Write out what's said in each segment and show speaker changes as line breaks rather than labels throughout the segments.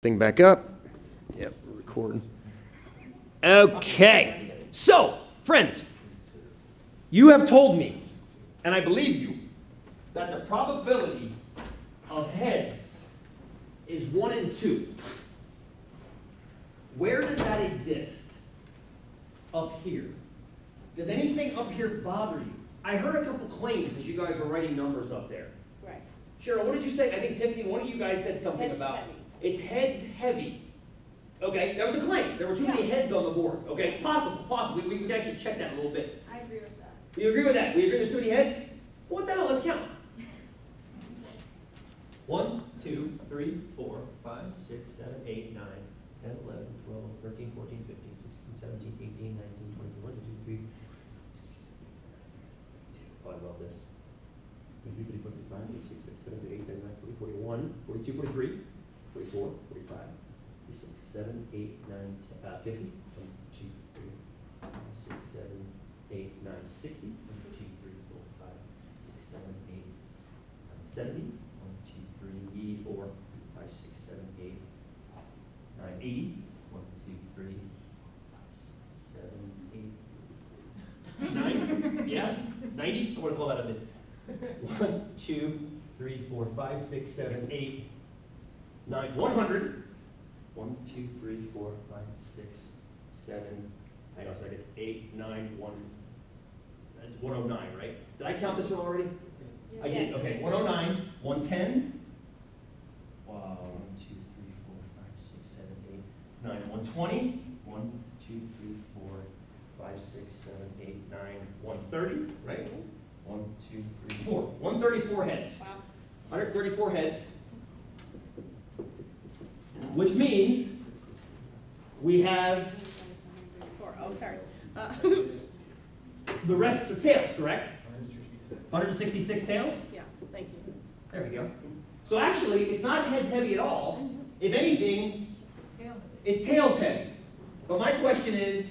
Thing back up. Yep, we're recording. Okay, so, friends, you have told me, and I believe you, that the probability of heads is 1 in 2. Where does that exist? Up here. Does anything up here bother you? I heard a couple claims as you guys were writing numbers up there.
Right.
Cheryl, what did you say? I think Tiffany, one of you guys said something
Heads
about
heavy.
it's heads heavy. Okay, that was a claim. There were too many heads on the board. Okay, possible. We can actually check that a little bit.
I agree with that.
You agree with that? We agree there's too many heads? Well, what the hell? Let's count. 1, 2, 3, 4, 5, 6, 7, 8, 9, 10, 11, 12, 13, 14, 15, 16, 17, 18, 19, 20, 21, 22, 23. Oh, I love this. 23, 24, 25, 26, 27, 28, 29, 40, 41, 42, 43, 44, 45, 46, 7, 8, 9, 50, 1, 2, 3, 4, 5, 6, 7, 8, 9, 60, 1, 2, 3, 4, 5, 6, 7, 8, 9, 70, 1, 2, 3, 4, 5, 6, 7, 8, 9, 80, 1, 2, 3, 5, 6, 7, 8, 9, yeah, 90, I'm going to call that a bit. 1, 2, 3, 4, 5, 6, 7, 8, 9, 100. 1, 2, 3, 4, 5, 6, 7, hang on a second, 8, 9, 1. That's 109, right? Did I count this one already?
Yeah.
I did, okay. 109, 110. Wow, 1, 2, 3, 4, 5, 6, 7, 8, 9, 120. 1, 2, 3, 4, 5, 6, 7, 8, 9, 130, right? 1, 2, 3, 4. 134 heads.
Wow.
134 heads. Which means we have
Oh, sorry.
the rest of the tails, correct? 166 tails?
Yeah, thank you.
There we go. So actually, it's not head heavy at all. If anything, it's tails heavy. But my question is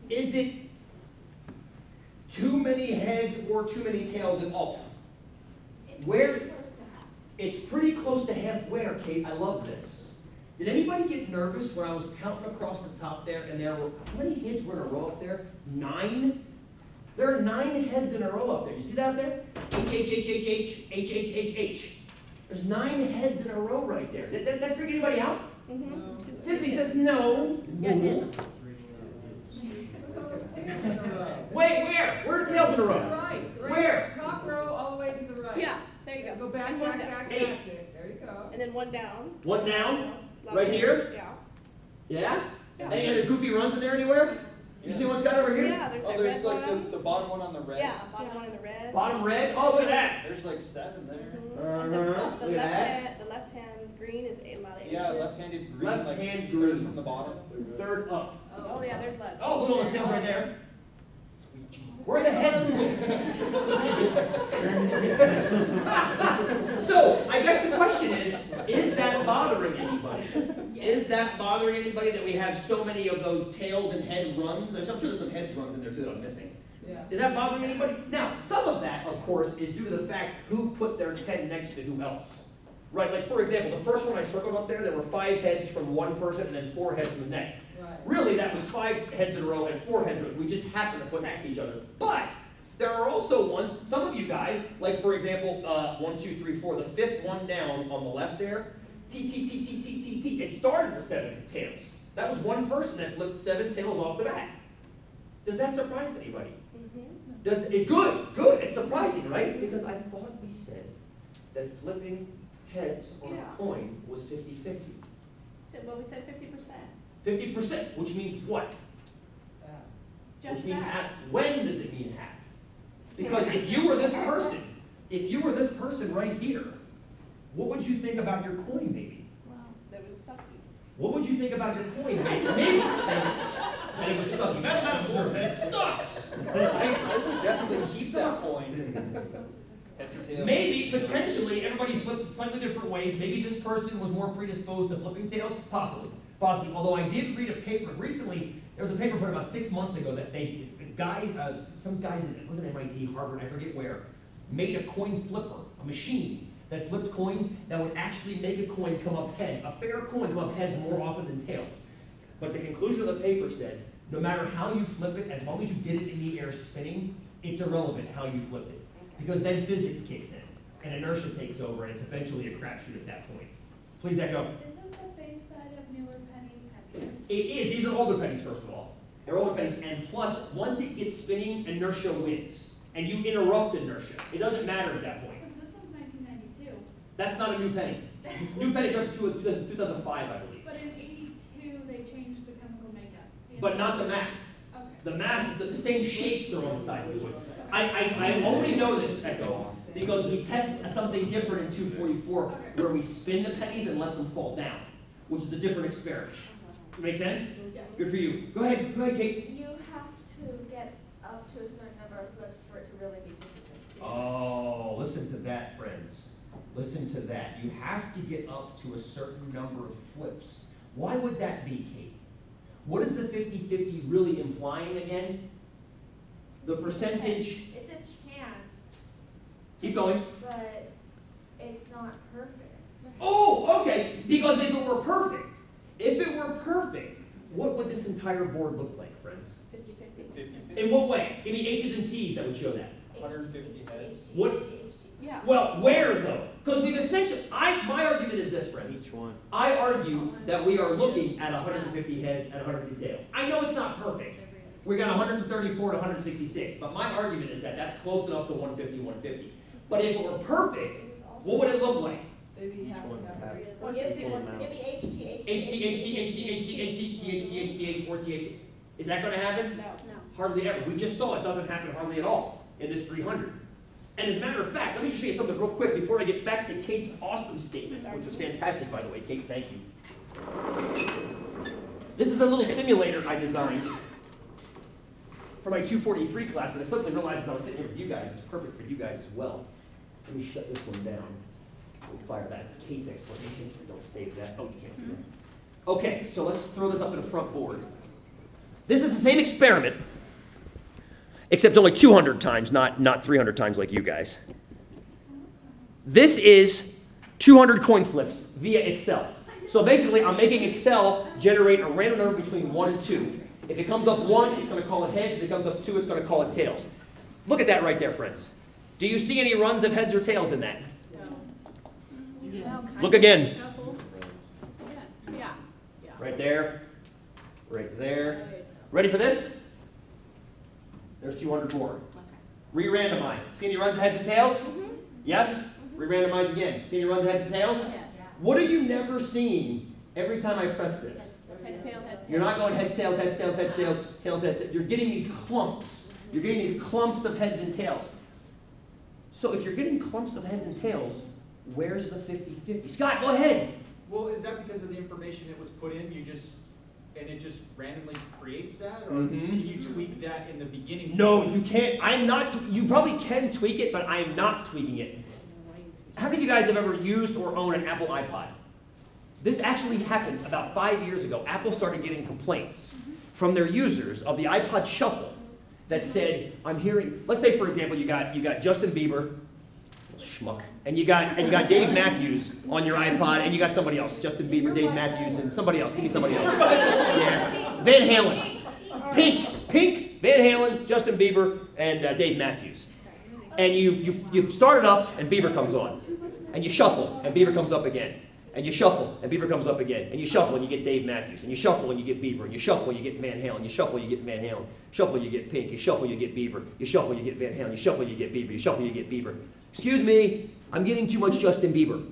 it too many heads or too many tails at all? Where? It's pretty close to half where, Kate? I love this. Did anybody get nervous when I was counting across the top there and there were, how many heads were in a row up there? 9? There are 9 heads in a row up there. You see that there? H, H, H, H, H, H, H, H, H. There's 9 heads in a row right there. Did that freak anybody out?
Mm-hmm.
Tiffany says no.
Yeah, it did.
Wait, where? Where are the tails in a row?
Right.
Where?
Top row all the way to the right.
Yeah, there you go.
Go back,
And one
back,
down.
back,
Eight.
back. There you go.
And then one down.
One down?
Left
Right
hand.
here?
Yeah.
Yeah?
Yeah.
Any other goofy runs in there anywhere? You see what's got over here?
Yeah, there's
Oh,
that
there's
red
like
one.
the bottom one on the red.
Yeah, bottom one in the red.
Bottom red? Oh, look at that.
There's like 7 there.
Mhm. And
Uh-huh.
the
Look at that.
left hand green is about 8
Yeah,
inches.
left-handed green.
Left-hand
like
green.
third from the bottom.
Third up.
Oh, yeah, there's lead.
Oh, look at those tails right there.
Sweet Jesus.
Where the heads? So, I guess the question is that bothering anybody? Is that bothering anybody that we have so many of those tails and head runs? I'm sure there's some heads runs in there too that I'm missing.
Yeah.
Is that bothering anybody? Now, some of that, of course, is due to the fact who put their head next to who else. Right, like for example, the first one I circled up there were 5 heads from one person and then 4 heads from the next.
Right.
Really, that was 5 heads in a row and 4 heads in a row. We just happened to put next to each other. But there are also ones, some of you guys, like for example, 1, 2, 3, 4, the 5th one down on the left there, T, T, T, T, T, T, T. It started with 7 tails. That was one person that flipped 7 tails off the bat. Does that surprise anybody?
Mm-hmm.
Does it? Good. It's surprising, right? Because I thought we said that flipping heads on
Yeah.
a coin was 50-50.
So, well, we said 50%.
50%, which means what?
Just
Which means
that.
half. When does it mean half? Because if you were this person right here, what would you think about your coin, maybe?
Wow, that was sucky.
What would you think about your coin, maybe? Maybe. That it was sucky. That's not observed. That it sucks.
I would definitely keep that coin. Head or tail.
Maybe, potentially, everybody flipped it slightly different ways. Maybe this person was more predisposed to flipping tails. Possibly. Although I did read a paper recently. There was a paper put about 6 months ago that some guys, it wasn't MIT, Harvard, I forget where, made a coin flipper, a machine that flipped coins that would actually make a coin come up heads, a fair coin come up heads more often than tails. But the conclusion of the paper said, no matter how you flip it, as long as you did it in the air spinning, it's irrelevant how you flipped it. Because then physics kicks in, and inertia takes over, and it's eventually a crapshoot at that point. Please echo.
Isn't the face side of newer pennies heavier?
It is. These are older pennies, first of all. They're older pennies, and plus, once it gets spinning, inertia wins. And you interrupt inertia. It doesn't matter at that point.
Because this one's 1992.
That's not a new penny. New pennies are up to 2005, I believe.
But in 82, they changed the chemical makeup.
But not the mass.
Okay.
The mass, the same shapes are on the side of the wood. I only know this, Echo, because we test something different in 244, where we spin the pennies and let them fall down, which is a different experiment. Make sense?
Yeah.
Good for you. Go ahead, Kate.
You have to get up to a certain number of flips for it to really be 50-50.
Oh, listen to that, friends. Listen to that. You have to get up to a certain number of flips. Why would that be, Kate? What is the 50-50 really implying again? The percentage.
It's a chance,
Keep going.
but it's not perfect.
Oh, okay. Because if it were perfect, what would this entire board look like, friends?
50-50.
In what way? Give me H's and T's that would show that.
150 heads.
What?
Yeah.
Well, where though? Because we've essentially, my argument is this, friends.
Each one.
I argue that we are looking at 150 heads and 150 tails. I know it's not perfect. We got 134 to 166, but my argument is that that's close enough to 150, 150. But if it were perfect, what would it look like?
Maybe half
one
and half.
half.
Well, give me HT,
HT, or THT. Is that going to happen?
No.
No.
Hardly ever. We just saw it doesn't happen hardly at all in this 300. And as a matter of fact, let me just show you something real quick before I get back to Kate's awesome statement, which was fantastic, by the way. Kate, thank you. This is a little simulator I designed for my 243 class, but I suddenly realized as I was sitting here with you guys, it's perfect for you guys as well. Let me shut this one down. We'll fire that. It's Kate's explanation. Don't save that. Oh, you can't see that. Okay, so let's throw this up in the front board. This is the same experiment, except only 200 times, not 300 times like you guys. This is 200 coin flips via Excel. So basically, I'm making Excel generate a random number between 1 and 2. If it comes up 1, it's going to call it heads. If it comes up 2, it's going to call it tails. Look at that right there, friends. Do you see any runs of heads or tails in that?
No.
Look again.
Yeah.
Right there. Right there. Ready for this? There's 200 more. Re-randomize. See any runs of heads and tails? Yes? Re-randomize again. See any runs of heads and tails? What are you never seeing every time I press this?
Head, tail, head,
You're not going heads, tails, heads, tails, heads, tails, tails, heads. You're getting these clumps. You're getting these clumps of heads and tails. So if you're getting clumps of heads and tails, where's the 50-50? Scott, go ahead.
Well, is that because of the information that was put in? And it just randomly creates that? Or
Mhm.
can you tweak that in the beginning?
No, you can't. I'm not. You probably can tweak it, but I'm not tweaking it. How many of you guys have ever used or owned an Apple iPod? This actually happened about 5 years ago. Apple started getting complaints from their users of the iPod Shuffle that said, "I'm hearing." Let's say, for example, you got Justin Bieber, schmuck, and you got Dave Matthews on your iPod, and you got somebody else, Justin Bieber, Dave Matthews, and somebody else. Give me somebody else. Yeah, Van Halen, Pink, Van Halen, Justin Bieber, and Dave Matthews. And you start it up, and Bieber comes on, and you shuffle, and Bieber comes up again. And you shuffle, and Bieber comes up again. And you shuffle, and you get Dave Matthews. And you shuffle, and you get Bieber. And you shuffle, you get Van Halen. You shuffle, you get Van Halen. Shuffle, you get Pink. You shuffle, you get Bieber. You shuffle, you get Van Halen. You shuffle, you get Bieber. You shuffle, you get Bieber. Excuse me, I'm getting too much Justin Bieber,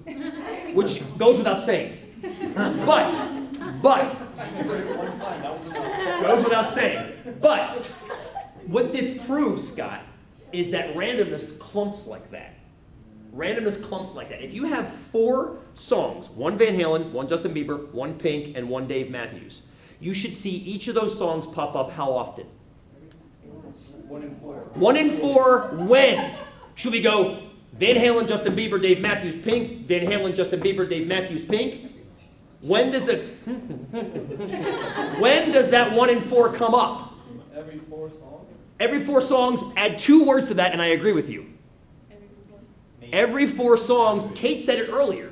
which goes without saying. But, goes without saying. But, what this proves, Scott, is that randomness clumps like that. Randomness clumps like that. If you have 4 songs, 1 Van Halen, 1 Justin Bieber, 1 Pink, and 1 Dave Matthews, you should see each of those songs pop up how often?
1 in 4.
1 in 4 when? Should we go Van Halen, Justin Bieber, Dave Matthews, Pink, Van Halen, Justin Bieber, Dave Matthews, Pink? When does that 1 in 4 come up?
Every 4 songs?
Every 4 songs, add 2 words to that, and I agree with you.
Maybe.
every 4 songs, Kate said it earlier,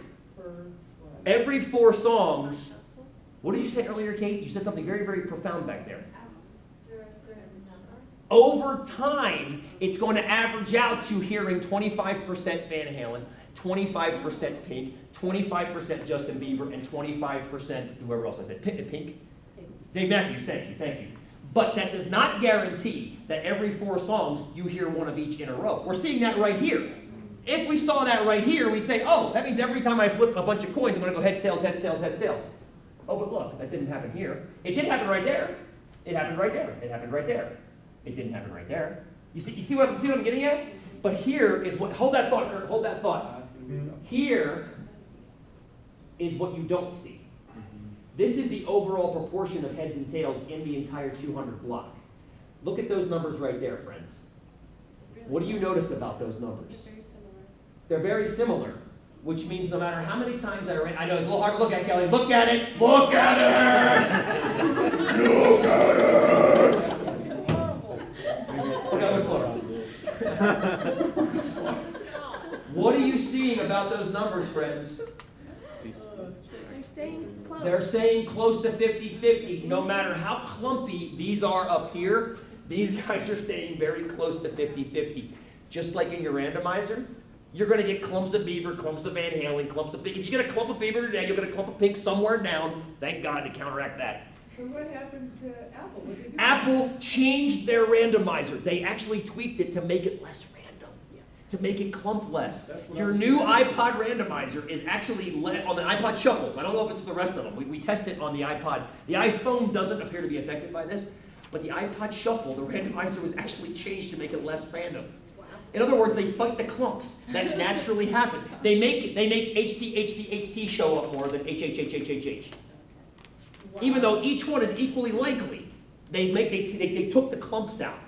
every 4 songs, what did you say earlier, Kate? You said something very, very profound back there.
After a certain number.
Over time, it's going to average out to hearing 25% Van Halen, 25% Pink, 25% Justin Bieber, and 25% whoever else I said. Pink? Dave Matthews, thank you. But that does not guarantee that every 4 songs you hear one of each in a row. We're seeing that right here. If we saw that right here, we'd say, oh, that means every time I flip a bunch of coins, I'm going to go heads, tails, heads, tails, heads, tails. Oh, but look, that didn't happen here. It did happen right there. It happened right there. It happened right there. It didn't happen right there. You see what I'm getting at? But here is what, hold that thought, Kurt, hold that thought. Here is what you don't see. This is the overall proportion of heads and tails in the entire 200 block. Look at those numbers right there, friends. What do you notice about those numbers? They're very similar, which means no matter how many times I ran, I know it's a little hard to look at, Kelly. Look at it! Look at it! Look at it! Okay, we're slower. What are you seeing about those numbers, friends?
They're staying close.
They're saying close to 50-50. No matter how clumpy these are up here, these guys are staying very close to 50-50. Just like in your randomizer, you're going to get clumps of Bieber, clumps of Van Halen, clumps of Pink. If you get a clump of Bieber today, you'll get a clump of Pink somewhere down. Thank God to counteract that.
So what happened to Apple? What did they do?
Apple changed their randomizer. They actually tweaked it to make it less random, to make it clump less. Your new iPod randomizer is actually on the iPod shuffles. I don't know if it's the rest of them. We tested it on the iPod. The iPhone doesn't appear to be affected by this, but the iPod shuffle, the randomizer was actually changed to make it less random. In other words, they fight the clumps that naturally happen. They make HT show up more than HH. Even though each one is equally likely, they took the clumps out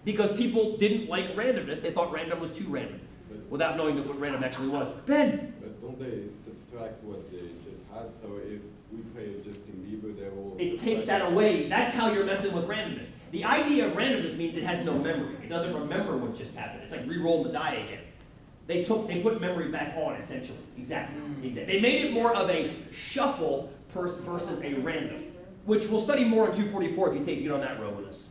because people didn't like randomness. They thought random was too random, without knowing what random actually was. Ben.
But don't they subtract what they just had? So if we play Justin Bieber, they will.
It takes that away. That's how you're messing with randomness. The idea of randomness means it has no memory. It doesn't remember what just happened. It's like re-roll the die again. They put memory back on, essentially. Exactly. They made it more of a shuffle versus a random, which we'll study more in 244 if you get on that road with us.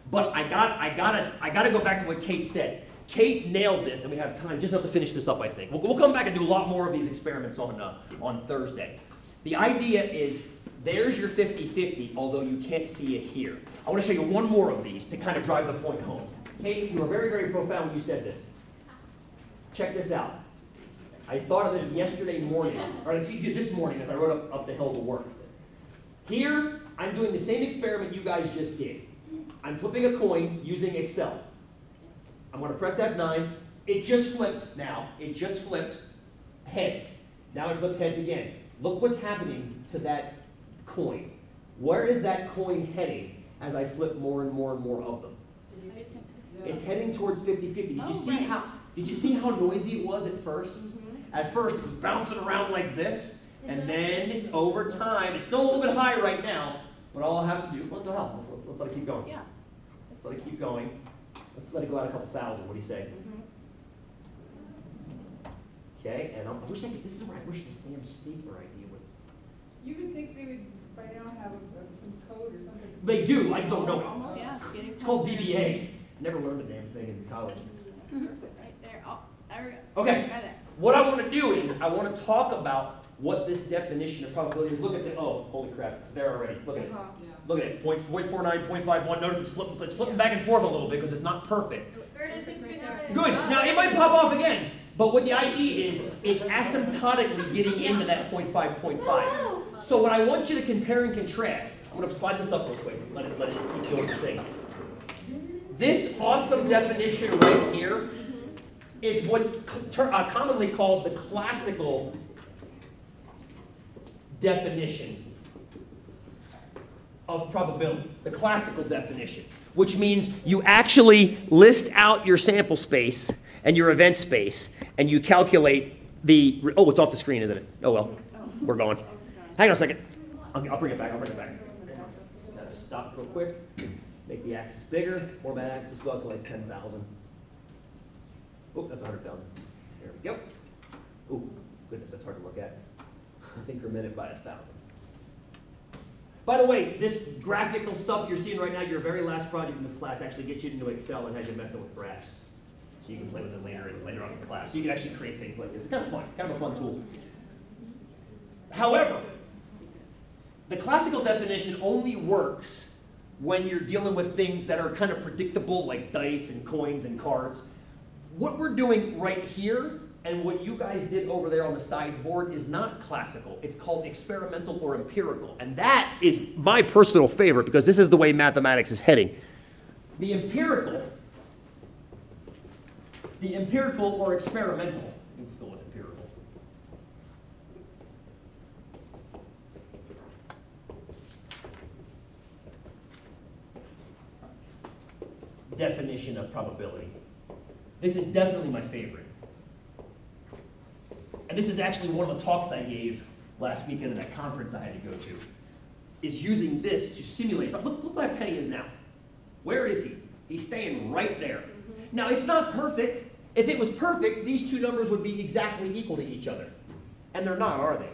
But I gotta go back to what Kate said. Kate nailed this, and we have time just enough to finish this up, I think. We'll come back and do a lot more of these experiments on Thursday. The idea is, there's your 50-50, although you can't see it here. I want to show you one more of these to kind of drive the point home. Kate, you were very, very profound when you said this. Check this out. I thought of this yesterday morning, or this morning as I rode up the hill to work. Here, I'm doing the same experiment you guys just did. I'm flipping a coin using Excel. I'm going to press F9. It just flipped now. It just flipped heads. Now it flips heads again. Look what's happening to that coin. Where is that coin heading as I flip more and more and more of them? It's heading towards 50-50. Did you see how noisy it was at first? At first, it was bouncing around like this, and then over time, it's still a little bit high right now, but all I'll have to do, what the hell? Let's let it keep going.
Yeah.
Let's let it keep going. Let's let it go out a couple thousand. What do you say? Okay, and I wish this is where I wish this damn stapler idea would.
You would think they would by now have some code or something.
They do, I just don't know it.
Yeah.
It's called VBA. Never learned the damn thing in college.
Right there. Oh,
Okay.
Right there.
What I want to do is I want to talk about what this definition of probability is. Look at the, oh, holy crap, it's there already. Look at it. Look at it, 0.49, 0.51. Notice it's flipping back and forth a little bit because it's not perfect.
There it is, between
Good, now it might pop off again, but what the idea is, it's asymptotically getting into that 0.5, 0.5. So what I want you to compare and contrast, I'm going to slide this up real quick, let it keep doing its thing. This awesome definition right here is what's commonly called the classical definition of probability, the classical definition, which means you actually list out your sample space and your event space, and you calculate the, oh, it's off the screen, isn't it? Oh, well, we're going. Hang on a second. I'll bring it back, Just stop real quick, make the axis bigger, format axis, go out to like 10,000. Oh, that's 100,000. There we go. Ooh, goodness, that's hard to look at. Let's increment it by 1,000. By the way, this graphical stuff you're seeing right now, your very last project in this class actually gets you into Excel and has you messing with graphs. So you can play with it later on in the class. So you can actually create things like this. It's kind of fun, kind of a fun tool. However, the classical definition only works when you're dealing with things that are kind of predictable, like dice and coins and cards. What we're doing right here and what you guys did over there on the sideboard is not classical. It's called experimental or empirical. And that is my personal favorite because this is the way mathematics is heading. The empirical or experimental, let's go with empirical. Definition of probability. This is definitely my favorite. And this is actually one of the talks I gave last weekend at that conference I had to go to, is using this to simulate. But look where Penny is now. Where is he? He's staying right there. Now, it's not perfect. If it was perfect, these two numbers would be exactly equal to each other. And they're not, are they?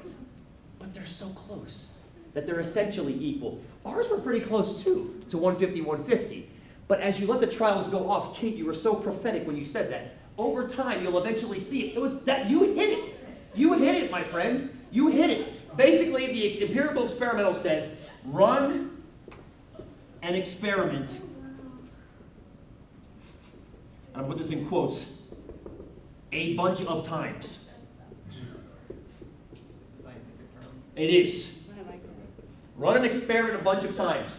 But they're so close that they're essentially equal. Ours were pretty close, too, to 150, 150. But as you let the trials go off, Kate, you were so prophetic when you said that. Over time, you'll eventually see it. It was that you hit it. You hit it, my friend. You hit it. Basically, the empirical experimental says, run an experiment. I'm going to put this in quotes. A bunch of times.
Scientific term.
It is.
I like that.
Run an experiment a bunch of times.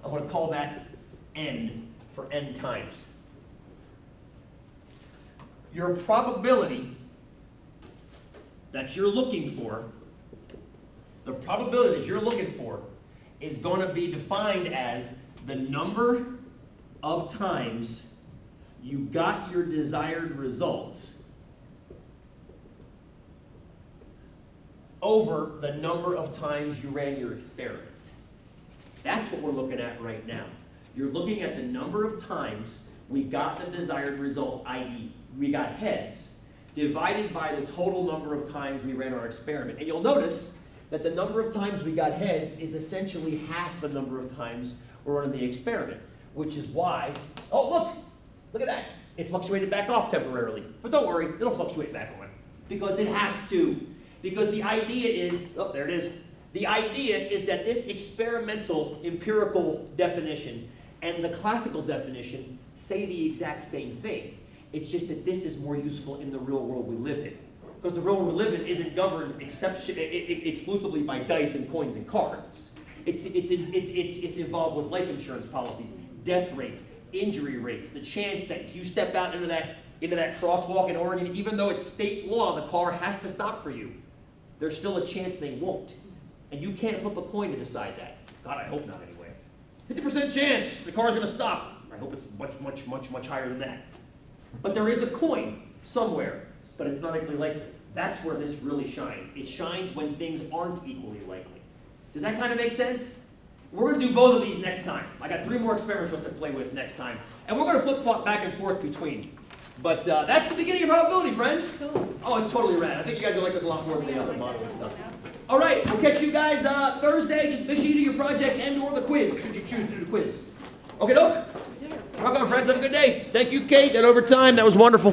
I'm going to call that N for N times. Your probability that you're looking for, the probability that you're looking for is going to be defined as the number of times you got your desired results over the number of times you ran your experiment. That's what we're looking at right now. You're looking at the number of times we got the desired result, i.e., we got heads, divided by the total number of times we ran our experiment. And you'll notice that the number of times we got heads is essentially half the number of times we're running the experiment, which is why, oh, look at that. It fluctuated back off temporarily. But don't worry, it'll fluctuate back on, because it has to. Because the idea is, oh, there it is. The idea is that this experimental empirical definition and the classical definition say the exact same thing. It's just that this is more useful in the real world we live in. Because the real world we live in isn't governed exclusively by dice and coins and cards. It's involved with life insurance policies, death rates, injury rates, the chance that you step out into that crosswalk in Oregon, even though it's state law, the car has to stop for you. There's still a chance they won't. And you can't flip a coin to decide that. God, I hope not anyway. 50% chance the car's going to stop. I hope it's much higher than that. But there is a coin somewhere, but it's not equally likely. That's where this really shines. It shines when things aren't equally likely. Does that kind of make sense? We're going to do both of these next time. I got 3 more experiments for us to play with next time. And we're going to flip-flop back and forth between. But that's the beginning of probability, friends.
Cool.
Oh, it's totally rad. I think you guys will like this a lot more than the other modeling stuff. All right, we'll catch you guys Thursday. Just make sure you do your project and or the quiz, should you choose to do the quiz. Okay, doke? Rock on, friends. Have a good day. Thank you, Kate. That overtime. That was wonderful.